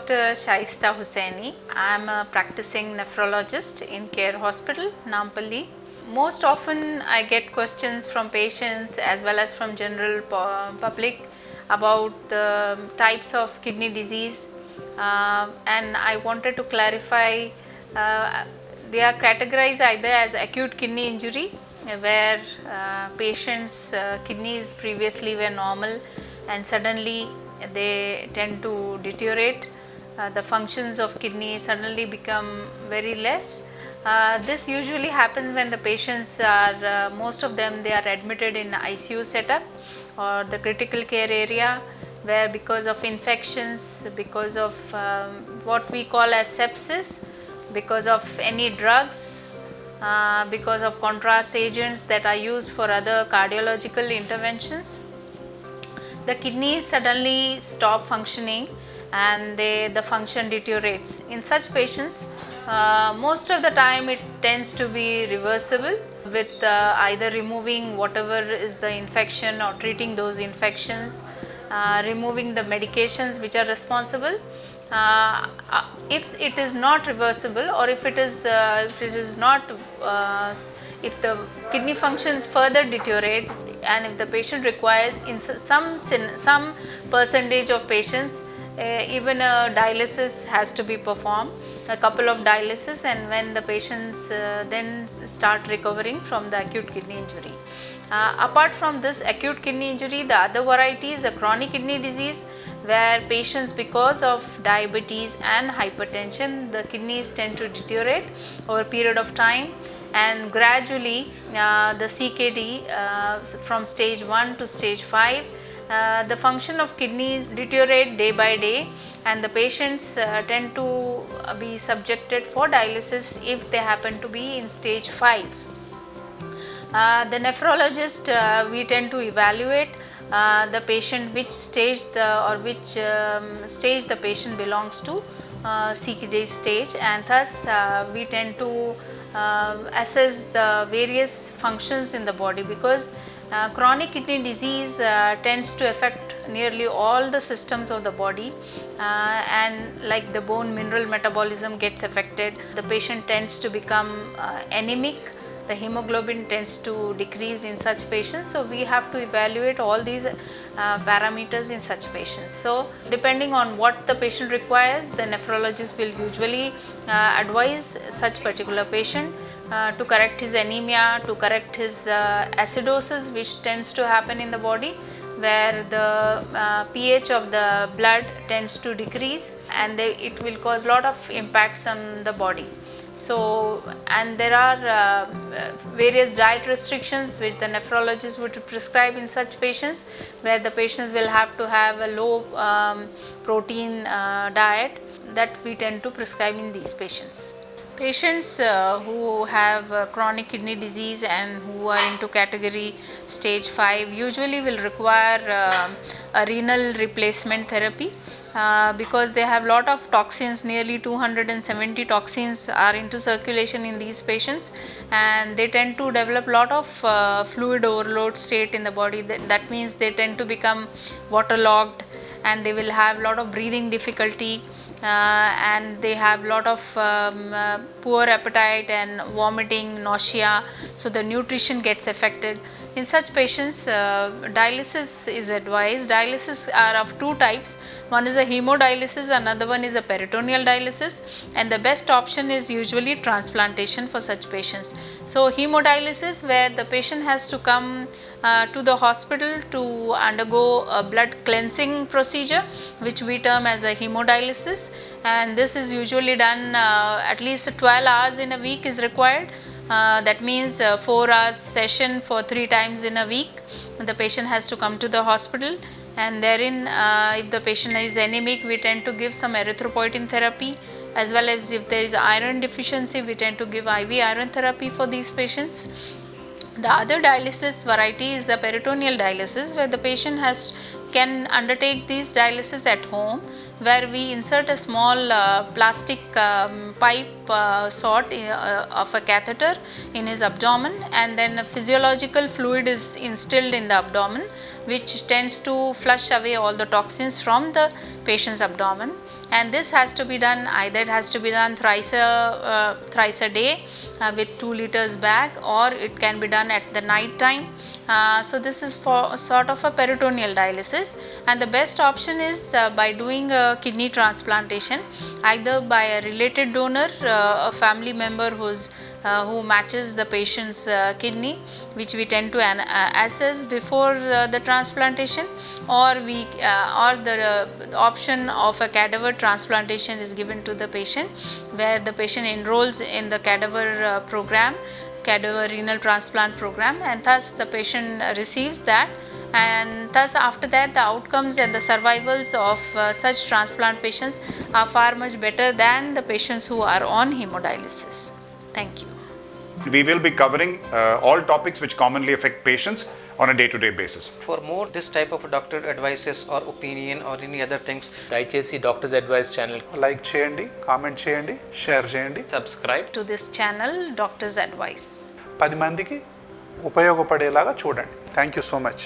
Dr. Shaista Hussaini. I am a practicing nephrologist in Care Hospital, Nampally. Most often I get questions from patients as well as from general public about the types of kidney disease, and I wanted to clarify they are categorized either as acute kidney injury, where patients' kidneys previously were normal and suddenly they tend to deteriorate. The functions of kidney suddenly become very less. This usually happens when the patients are, most of them, they are admitted in ICU setup or the critical care area, where because of infections, because of what we call as sepsis, because of any drugs, because of contrast agents that are used for other cardiological interventions, the kidneys suddenly stop functioning and the function deteriorates. In such patients, most of the time it tends to be reversible with either removing whatever is the infection or treating those infections, removing the medications which are responsible. If it is not reversible, or if it is not, if the kidney functions further deteriorate, and if the patient requires, in some percentage of patients, even a dialysis has to be performed, a couple of dialysis, and when the patients then start recovering from the acute kidney injury. Apart from this acute kidney injury, the other variety is a chronic kidney disease, where patients, because of diabetes and hypertension, the kidneys tend to deteriorate over a period of time, and gradually the CKD from stage 1 to stage 5, the function of kidneys deteriorate day by day, and the patients tend to be subjected for dialysis if they happen to be in stage 5. The nephrologist, we tend to evaluate the patient, which stage stage the patient belongs to, CKD stage, and thus we tend to assess the various functions in the body, because chronic kidney disease tends to affect nearly all the systems of the body, and like the bone mineral metabolism gets affected, the patient tends to become anemic, the hemoglobin tends to decrease in such patients. So we have to evaluate all these parameters in such patients. So depending on what the patient requires, the nephrologist will usually advise such particular patient to correct his anemia, to correct his acidosis, which tends to happen in the body, where the pH of the blood tends to decrease, and it will cause lot of impacts on the body. So, and there are various diet restrictions which the nephrologist would prescribe in such patients, where the patient will have to have a low protein diet that we tend to prescribe in these patients. Patients who have chronic kidney disease and who are into category stage 5 usually will require a renal replacement therapy, because they have lot of toxins, nearly 270 toxins are into circulation in these patients, and they tend to develop lot of fluid overload state in the body. That means they tend to become waterlogged, and they will have lot of breathing difficulty, and they have lot of poor appetite and vomiting, nausea, so the nutrition gets affected. In such patients, dialysis is advised. Dialysis are of two types. One is a hemodialysis, another one is a peritoneal dialysis, and the best option is usually transplantation for such patients. So hemodialysis, where the patient has to come to the hospital to undergo a blood cleansing procedure, which we term as a hemodialysis, and this is usually done at least 12 hours in a week is required. That means 4 hours session for 3 times in a week. The patient has to come to the hospital, and therein if the patient is anemic, we tend to give some erythropoietin therapy, as well as if there is iron deficiency, we tend to give IV iron therapy for these patients. The other dialysis variety is the peritoneal dialysis, where the patient can undertake these dialysis at home, where we insert a small plastic pipe sort of a catheter in his abdomen, and then a physiological fluid is instilled in the abdomen, which tends to flush away all the toxins from the patient's abdomen. And this has to be done, either it has to be done thrice a day with 2 liters bag, or it can be done at the night time. So this is for sort of a peritoneal dialysis, and the best option is by doing a kidney transplantation, either by a related donor, a family member who matches the patient's kidney, which we tend to assess before the transplantation, or the option of a cadaver transplantation is given to the patient, where the patient enrolls in the cadaver cadaver renal transplant program, and thus the patient receives that, and thus after that the outcomes and the survivals of such transplant patients are far much better than the patients who are on hemodialysis. Thank you. We will be covering all topics which commonly affect patients on a day-to-day basis. For more this type of doctor advices or opinion or any other things, దయచేసి doctors advice channel like చేయండి, comment చేయండి, share చేయండి. Subscribe To this channel, Doctor's Advice. 10 మందికి ఉపయోగపడేలాగా చూడండి. Thank you so much.